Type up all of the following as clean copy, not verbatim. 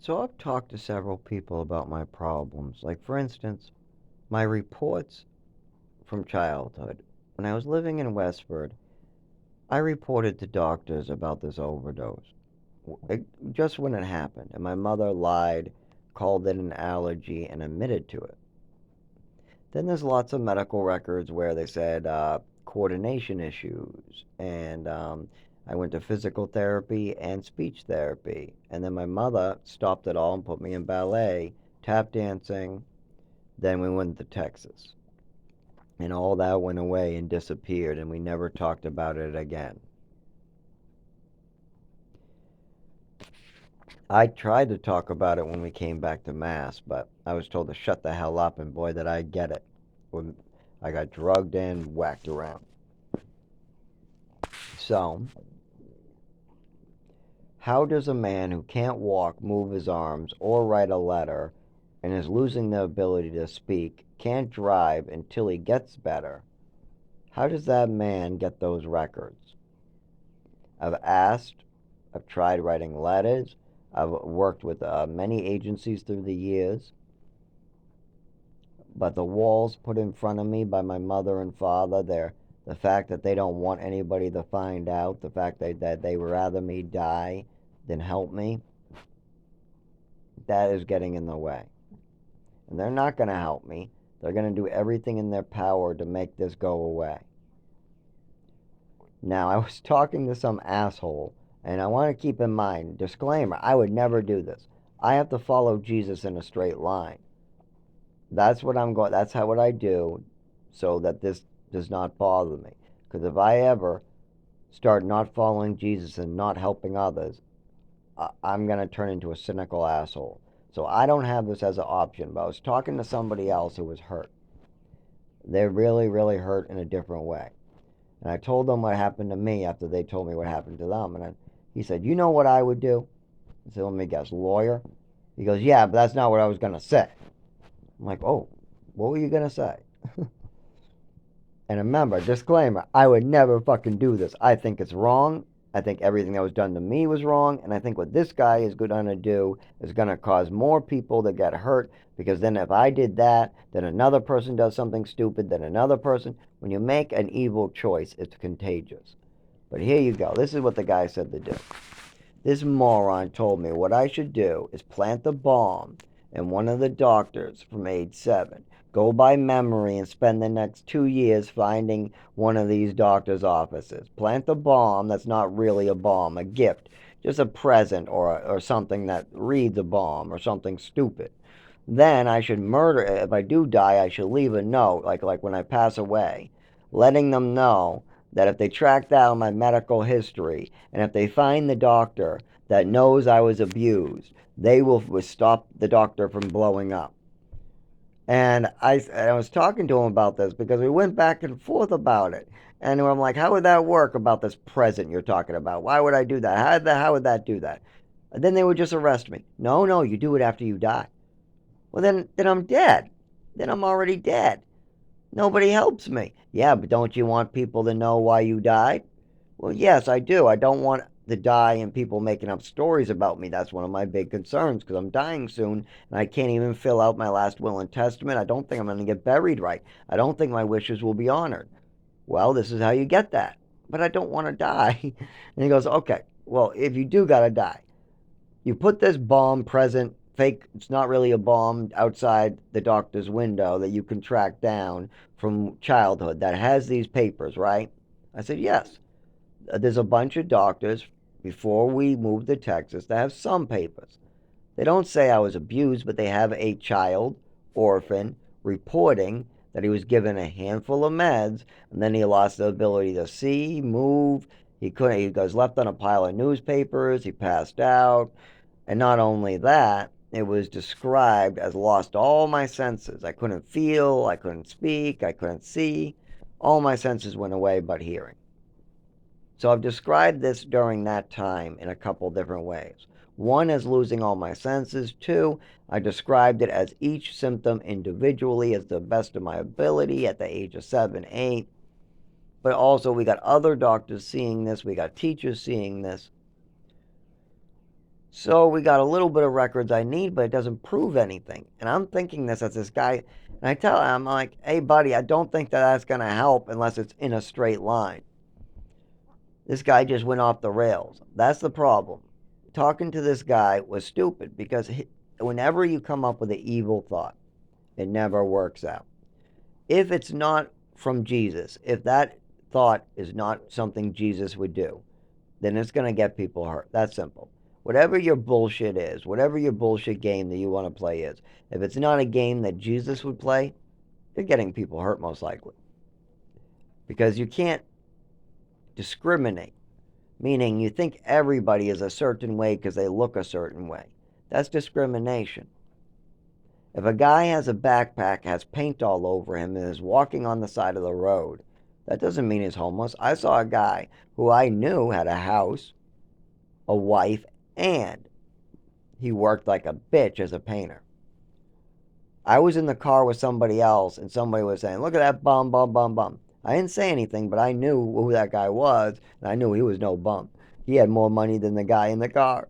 So I've talked to several people about my problems. Like, for instance, my reports from childhood. When I was living in Westford, I reported to doctors about this overdose. Just when it happened. And my mother lied, called it an allergy, and admitted to it. Then there's lots of medical records where they said coordination issues. And I went to physical therapy and speech therapy. And then my mother stopped it all and put me in ballet, tap dancing. Then we went to Texas. And all that went away and disappeared, and we never talked about it again. I tried to talk about it when we came back to Mass, but I was told to shut the hell up, and boy, did I get it. When I got drugged and whacked around. So, how does a man who can't walk, move his arms, or write a letter, and is losing the ability to speak, can't drive until he gets better, how does that man get those records? I've asked, I've tried writing letters, I've worked with many agencies through the years, but the walls put in front of me by my mother and father, the fact that they don't want anybody to find out, the fact that they would rather me die than help me, that is getting in the way. And they're not going to help me. They're going to do everything in their power to make this go away. Now, I was talking to some asshole, and I want to keep in mind, disclaimer, I would never do this. I have to follow Jesus in a straight line. That's what I'm going, that's how what I do so that this does not bother me. Because if I ever start not following Jesus and not helping others, I'm going to turn into a cynical asshole. So I don't have this as an option. But I was talking to somebody else who was hurt. They're really, really hurt in a different way. And I told them what happened to me after they told me what happened to them. And he said, "You know what I would do?" I said, "Let me guess, lawyer?" He goes, "Yeah, but that's not what I was going to say." I'm like, "Oh, what were you going to say?" And remember, disclaimer, I would never fucking do this. I think it's wrong. I think everything that was done to me was wrong. And I think what this guy is going to do is going to cause more people to get hurt. Because then if I did that, then another person does something stupid, then another person. When you make an evil choice, it's contagious. But here you go. This is what the guy said to do. This moron told me what I should do is plant the bomb in one of the doctors from age 7. Go by memory and spend the next 2 years finding one of these doctors' offices. Plant the bomb that's not really a bomb, a gift, just a present or something that reads a bomb or something stupid. Then I should murder, if I do die, I should leave a note, like when I pass away, letting them know that if they track down my medical history and if they find the doctor that knows I was abused, they will stop the doctor from blowing up. And I was talking to him about this because we went back and forth about it. And I'm like, how would that work about this present you're talking about? Why would I do that? How would that do that? And then they would just arrest me. No, no, you do it after you die. Well, then I'm dead. Then I'm already dead. Nobody helps me. Yeah, but don't you want people to know why you died? Well, yes, I do. I don't want to die and people making up stories about me. That's one of my big concerns because I'm dying soon and I can't even fill out my last will and testament. I don't think I'm going to get buried right. I don't think my wishes will be honored. Well, this is how you get that. But I don't want to die. And he goes, okay, well, if you do got to die, you put this bomb present fake, it's not really a bomb, outside the doctor's window that you can track down from childhood that has these papers, right? I said, yes. There's a bunch of doctors before we moved to Texas that have some papers. They don't say I was abused, but they have a child, orphan, reporting that he was given a handful of meds and then he lost the ability to see, move. He couldn't, he was left on a pile of newspapers, he passed out. And not only that, it was described as lost all my senses. I couldn't feel, I couldn't speak, I couldn't see. All my senses went away but hearing. So I've described this during that time in a couple different ways. One as losing all my senses. Two, I described it as each symptom individually as the best of my ability at the age of 7, 8. But also we got other doctors seeing this, we got teachers seeing this. So we got a little bit of records I need, but it doesn't prove anything. And I'm thinking this as this guy, and I tell him, I'm like, hey, buddy, I don't think that that's going to help unless it's in a straight line. This guy just went off the rails. That's the problem. Talking to this guy was stupid because whenever you come up with an evil thought, it never works out. If it's not from Jesus, if that thought is not something Jesus would do, then it's going to get people hurt. That's simple. Whatever your bullshit is, whatever your bullshit game that you want to play is, if it's not a game that Jesus would play, you're getting people hurt most likely. Because you can't discriminate, meaning you think everybody is a certain way because they look a certain way. That's discrimination. If a guy has a backpack, has paint all over him, and is walking on the side of the road, that doesn't mean he's homeless. I saw a guy who I knew had a house, a wife, and he worked like a bitch as a painter. I was in the car with somebody else, and somebody was saying, look at that bum, bum, bum, bum. I didn't say anything, but I knew who that guy was, and I knew he was no bum. He had more money than the guy in the car.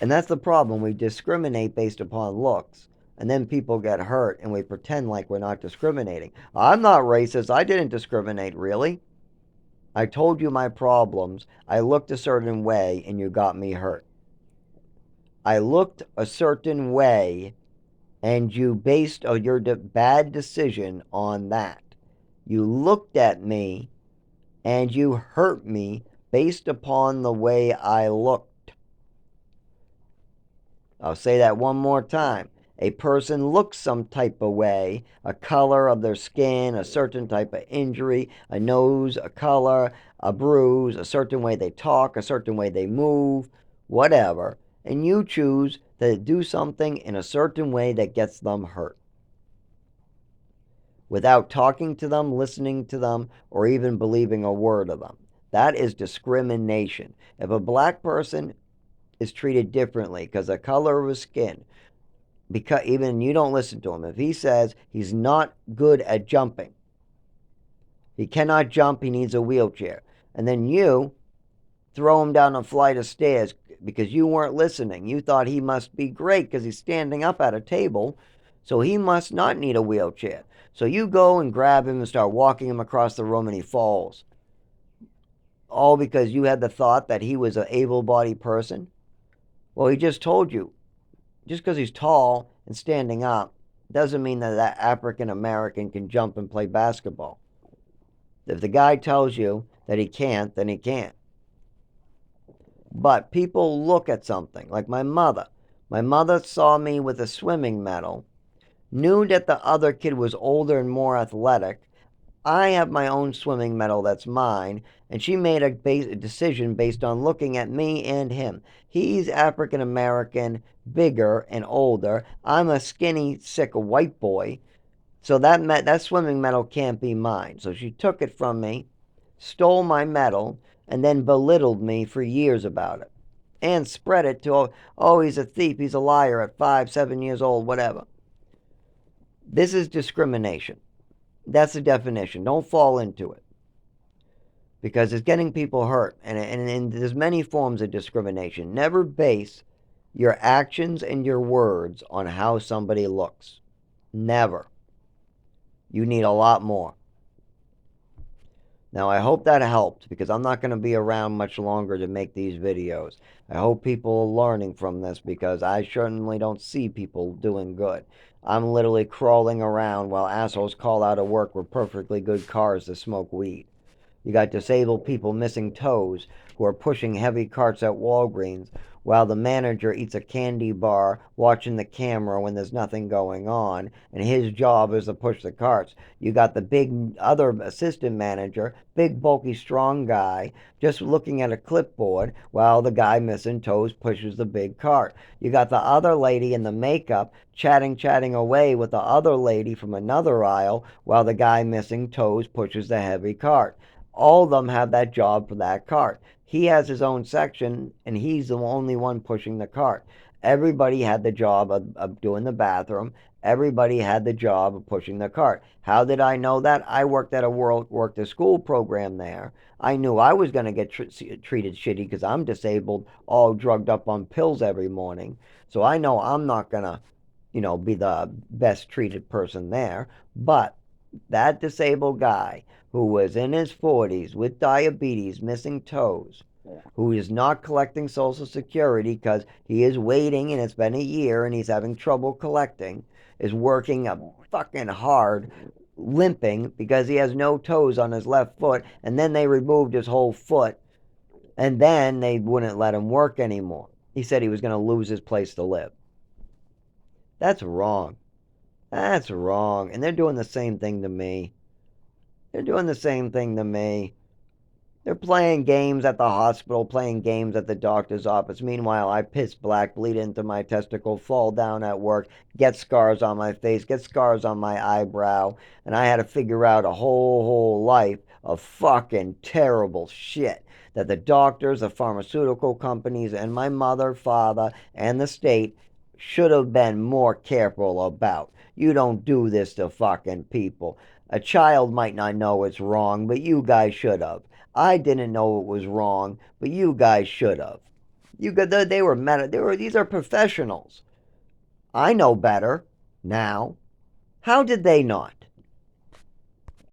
And that's the problem. We discriminate based upon looks. And then people get hurt, and we pretend like we're not discriminating. I'm not racist. I didn't discriminate, really. I told you my problems. I looked a certain way, and you got me hurt. I looked a certain way, and you based your bad decision on that. You looked at me, and you hurt me based upon the way I looked. I'll say that one more time. A person looks some type of way, a color of their skin, a certain type of injury, a nose, a color, a bruise, a certain way they talk, a certain way they move, whatever. And you choose to do something in a certain way that gets them hurt. Without talking to them, listening to them, or even believing a word of them. That is discrimination. If a black person is treated differently because of the color of his skin, because even you don't listen to him. If he says he's not good at jumping, he cannot jump, he needs a wheelchair, and then you throw him down a flight of stairs because you weren't listening. You thought he must be great because he's standing up at a table, so he must not need a wheelchair. So you go and grab him and start walking him across the room, and he falls. All because you had the thought that he was an able-bodied person. Well, he just told you. Just because he's tall and standing up doesn't mean that that African American can jump and play basketball. If the guy tells you that he can't, then he can't. But people look at something, like my mother. My mother saw me with a swimming medal, knew that the other kid was older and more athletic. I have my own swimming medal that's mine, and she made a decision based on looking at me and him. He's African American, bigger and older. I'm a skinny, sick white boy. So that swimming medal can't be mine. So she took it from me, stole my medal, and then belittled me for years about it. And spread it to, oh, he's a thief, he's a liar at 5, 7 years old, whatever. This is discrimination. That's the definition. Don't fall into it. Because it's getting people hurt. And there's many forms of discrimination. Never base your actions and your words on how somebody looks. Never. You need a lot more. Now, I hope that helped, because I'm not going to be around much longer to make these videos. I hope people are learning from this, because I certainly don't see people doing good. I'm literally crawling around while assholes call out of work with perfectly good cars to smoke weed. You got disabled people missing toes who are pushing heavy carts at Walgreens while the manager eats a candy bar watching the camera when there's nothing going on, and his job is to push the carts. You got the big other assistant manager, big bulky strong guy, just looking at a clipboard while the guy missing toes pushes the big cart. You got the other lady in the makeup chatting away with the other lady from another aisle while the guy missing toes pushes the heavy cart. All of them have that job for that cart. He has his own section, and he's the only one pushing the cart. Everybody had the job of doing the bathroom. everybody had the job of pushing the cart. How did I know that? I worked at worked a school program there. I knew I was going to get treated shitty because I'm disabled, all drugged up on pills every morning. So I know I'm not going to, be the best treated person there. But that disabled guy who was in his 40s with diabetes, missing toes, who is not collecting Social Security because he is waiting and it's been a year and he's having trouble collecting, is working fucking hard, limping because he has no toes on his left foot, and then they removed his whole foot, and then they wouldn't let him work anymore. He said he was going to lose his place to live. That's wrong. That's wrong. And they're doing the same thing to me. They're doing the same thing to me. They're playing games at the hospital, playing games at the doctor's office. Meanwhile, I piss black, bleed into my testicle, fall down at work, get scars on my face, get scars on my eyebrow, and I had to figure out a whole life of fucking terrible shit that the doctors, the pharmaceutical companies, and my mother, father, and the state should have been more careful about. You don't do this to fucking people. A child might not know it's wrong, but you guys should have. I didn't know it was wrong, but you guys should have. They were these are professionals. I know better now. How did they not?